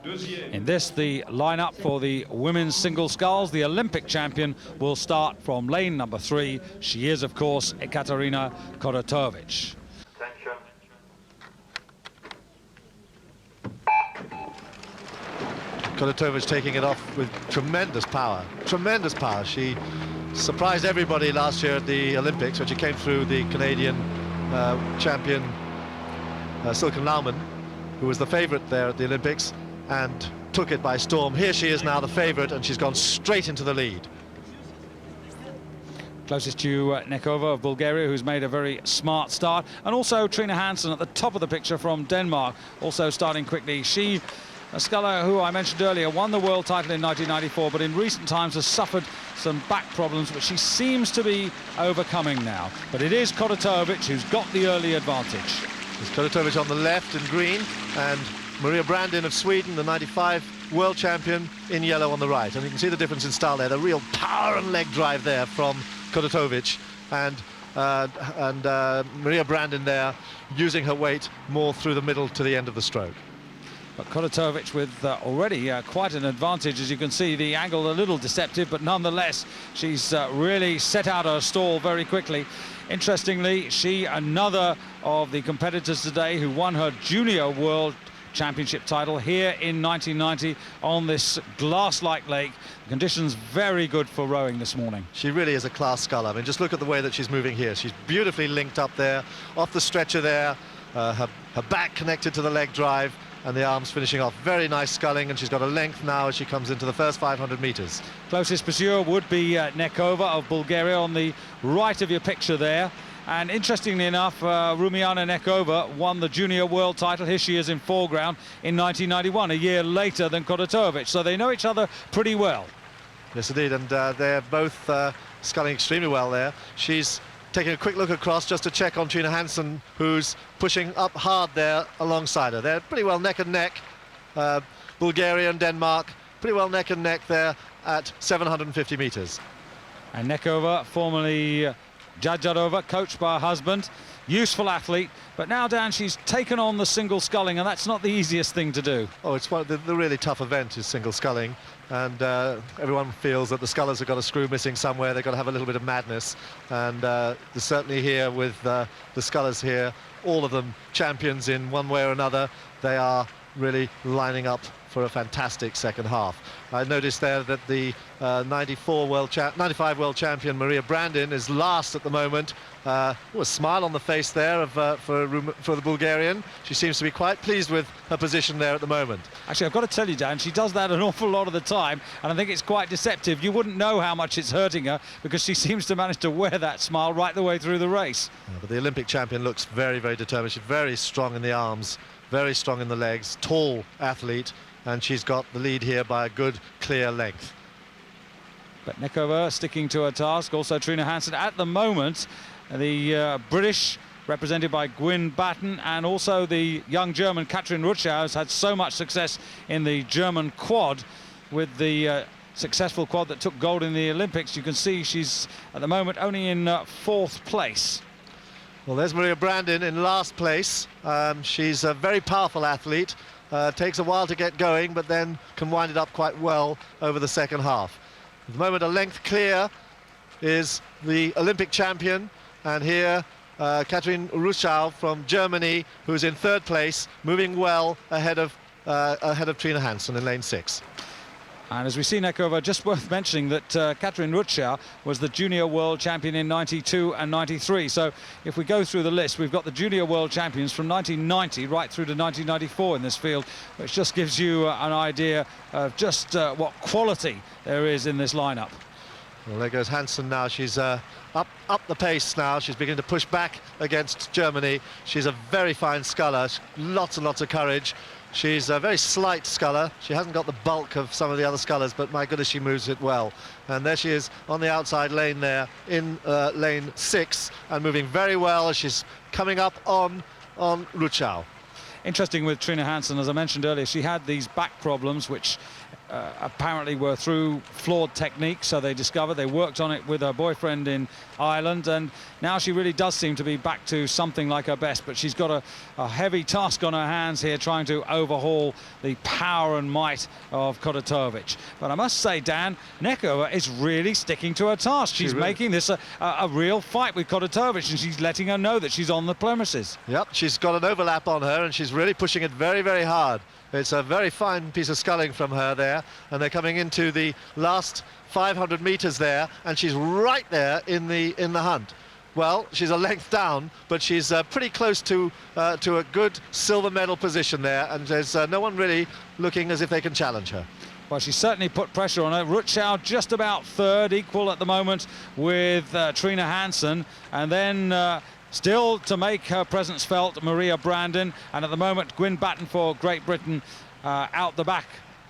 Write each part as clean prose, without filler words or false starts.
In this, the lineup for the women's single sculls, the Olympic champion will start from lane number 3. She is, of course, Ekaterina Kototovic. Kototovic taking it off with tremendous power, tremendous power. She surprised everybody last year at the Olympics when she came through the Canadian champion Silken Laumann, who was the favourite there at the Olympics, and took it by storm. Here she is now the favourite, and she's gone straight into the lead. Closest to Nekova of Bulgaria, who's made a very smart start, and also Trine Hansen at the top of the picture from Denmark, also starting quickly. She, a sculler who I mentioned earlier, won the world title in 1994, but in recent times has suffered some back problems, which she seems to be overcoming now. But it is Kototovic who's got the early advantage. There's Kototovic on the left in green, and Maria Brandin of Sweden, the 95 world champion, in yellow on the right. And you can see the difference in style there, the real power and leg drive there from Kototovic, and Maria Brandin there using her weight more through the middle to the end of the stroke. But Kototovic with already quite an advantage. As you can see, the angle a little deceptive, but nonetheless she's really set out her stall very quickly. Interestingly, she, another of the competitors today who won her junior world championship title here in 1990 on this glass-like lake. The conditions very good for rowing this morning. She really is a class sculler. I mean, just look at the way that she's moving here. She's beautifully linked up there, off the stretcher there, her back connected to the leg drive, and the arms finishing off. Very nice sculling, and she's got a length now as she comes into the first 500 meters. Closest pursuer would be Nekova of Bulgaria on the right of your picture there. And interestingly enough, Rumiana Nekova won the junior world title. Here she is in foreground in 1991, a year later than Kototovic. So they know each other pretty well. Yes, indeed, and they're both sculling extremely well there. She's taking a quick look across just to check on Trine Hansen, who's pushing up hard there alongside her. They're pretty well neck and neck. Bulgaria and Denmark, pretty well neck and neck there at 750 meters. And Nekova, formerly Jajarova, coached by her husband, useful athlete, but now, Dan, she's taken on the single sculling, and that's not the easiest thing to do. Oh, it's one of the really tough event is single sculling, and everyone feels that the scullers have got a screw missing somewhere. They've got to have a little bit of madness, and certainly here with the scullers here, all of them champions in one way or another. They are really lining up for a fantastic second half. I noticed there that the 95 world champion Maria Brandin is last at the moment. A smile on the face there for the Bulgarian. She seems to be quite pleased with her position there at the moment. Actually, I've got to tell you, Dan, she does that an awful lot of the time, and I think it's quite deceptive. You wouldn't know how much it's hurting her because she seems to manage to wear that smile right the way through the race. Yeah, but the Olympic champion looks very, very determined. She's very strong in the arms, very strong in the legs, tall athlete, and she's got the lead here by a good, clear length. But Nekova sticking to her task, also Trine Hansen. At the moment, the British, represented by Gwyn Batten, and also the young German Katrin Rutschau, has had so much success in the German quad with the successful quad that took gold in the Olympics. You can see she's, at the moment, only in 4th place. Well, there's Maria Brandin in last place. She's a very powerful athlete. Takes a while to get going, but then can wind it up quite well over the second half. At the moment, a length clear is the Olympic champion, and here Katrin Rutschau from Germany, who's in 3rd place, moving well ahead of Trine Hansen in lane 6. And as we see Nekova, just worth mentioning that Katrin Rutschau was the junior world champion in 92 and 93. So if we go through the list, we've got the junior world champions from 1990 right through to 1994 in this field, which just gives you an idea of just what quality there is in this lineup. Well, there goes Hansen now. She's up the pace now. She's beginning to push back against Germany. She's a very fine sculler, lots and lots of courage. She's a very slight sculler. She hasn't got the bulk of some of the other scullers, but my goodness, she moves it well. And there she is on the outside lane there in lane 6, and moving very well as she's coming up on Rutschau. Interesting with Trine Hansen, as I mentioned earlier, she had these back problems which apparently were through flawed technique, so they discovered. They worked on it with her boyfriend in Ireland, and now she really does seem to be back to something like her best, but she's got a heavy task on her hands here, trying to overhaul the power and might of Kototovic. But I must say, Dan, Nekova is really sticking to her task. She's making this a real fight with Kototovic, and she's letting her know that she's on the premises. Yep, she's got an overlap on her, and she's really pushing it very, very hard. It's a very fine piece of sculling from her there, and they're coming into the last 500 meters there, and she's right there in the hunt. Well, she's a length down, but she's pretty close to a good silver medal position there, and there's no one really looking as if they can challenge her. Well, she certainly put pressure on her. Rutschau just about third, equal at the moment with Trina Hansen, and then still to make her presence felt, Maria Brandon, and at the moment Gwyn Batten for Great Britain out the back,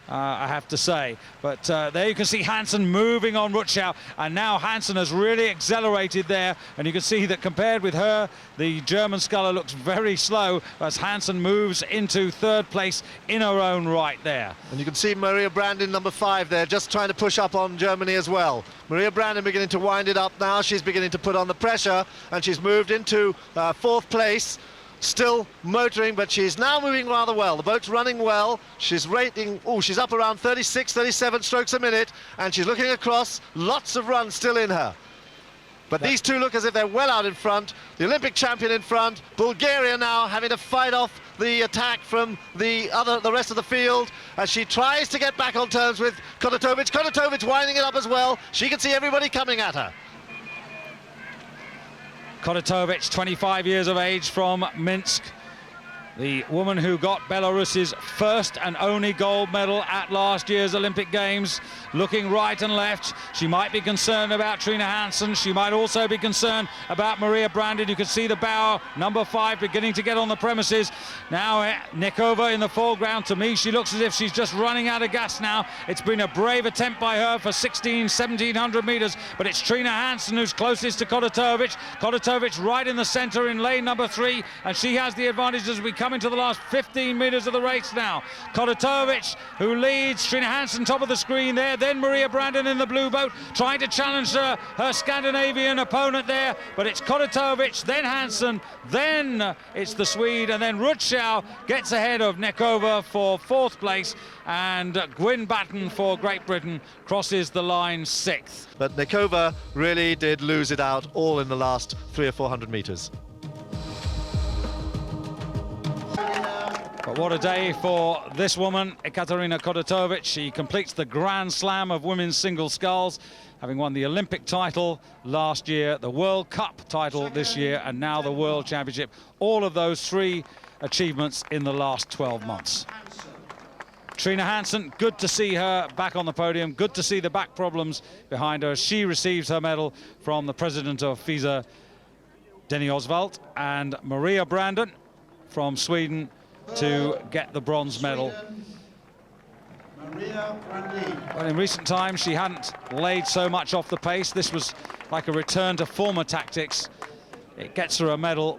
I have to say. But there you can see Hansen moving on Rutschau, and now Hansen has really accelerated there, and you can see that compared with her, the German sculler looks very slow as Hansen moves into third place in her own right there. And you can see Maria Brandon, number 5 there, just trying to push up on Germany as well. Maria Brandon beginning to wind it up now. She's beginning to put on the pressure, and she's moved into 4th place. Still motoring, but she's now moving rather well. The boat's running well. She's rating, she's up around 36, 37 strokes a minute, and she's looking across. Lots of runs still in her. But these two look as if they're well out in front. The Olympic champion in front. Bulgaria now having to fight off the attack from the rest of the field as she tries to get back on terms with Kototovic. Kototovic winding it up as well. She can see everybody coming at her. Kototovic, 25 years of age, from Minsk. The woman who got Belarus's first and only gold medal at last year's Olympic Games, looking right and left. She might be concerned about Trina Hansen. She might also be concerned about Maria Brandon. You can see the bow, number 5, beginning to get on the premises. Now Nekova in the foreground. To me, she looks as if she's just running out of gas now. It's been a brave attempt by her for 1700 meters, but it's Trina Hansen who's closest to Kototovic. Kototovic right in the center in lane number 3, and she has the advantage as we come into the last 15 meters of the race now. Kototovic, who leads, Trina Hansen top of the screen there, then Maria Brandon in the blue boat, trying to challenge her Scandinavian opponent there, but it's Kototovic, then Hansen, then it's the Swede, and then Rutschau gets ahead of Nekova for 4th place, and Gwyn Batten for Great Britain crosses the line 6th. But Nekova really did lose it out all in the last 300 or 400 meters. But what a day for this woman, Ekaterina Kototovic. She completes the Grand Slam of women's single sculls, having won the Olympic title last year, the World Cup title this year, and now the World Championship. All of those 3 achievements in the last 12 months. Trina Hansen, good to see her back on the podium, good to see the back problems behind her. She receives her medal from the president of FISA, Denny Oswald, and Maria Brandon from Sweden to get the bronze medal. But in recent times, she hadn't laid so much off the pace. This was like a return to former tactics. It gets her a medal,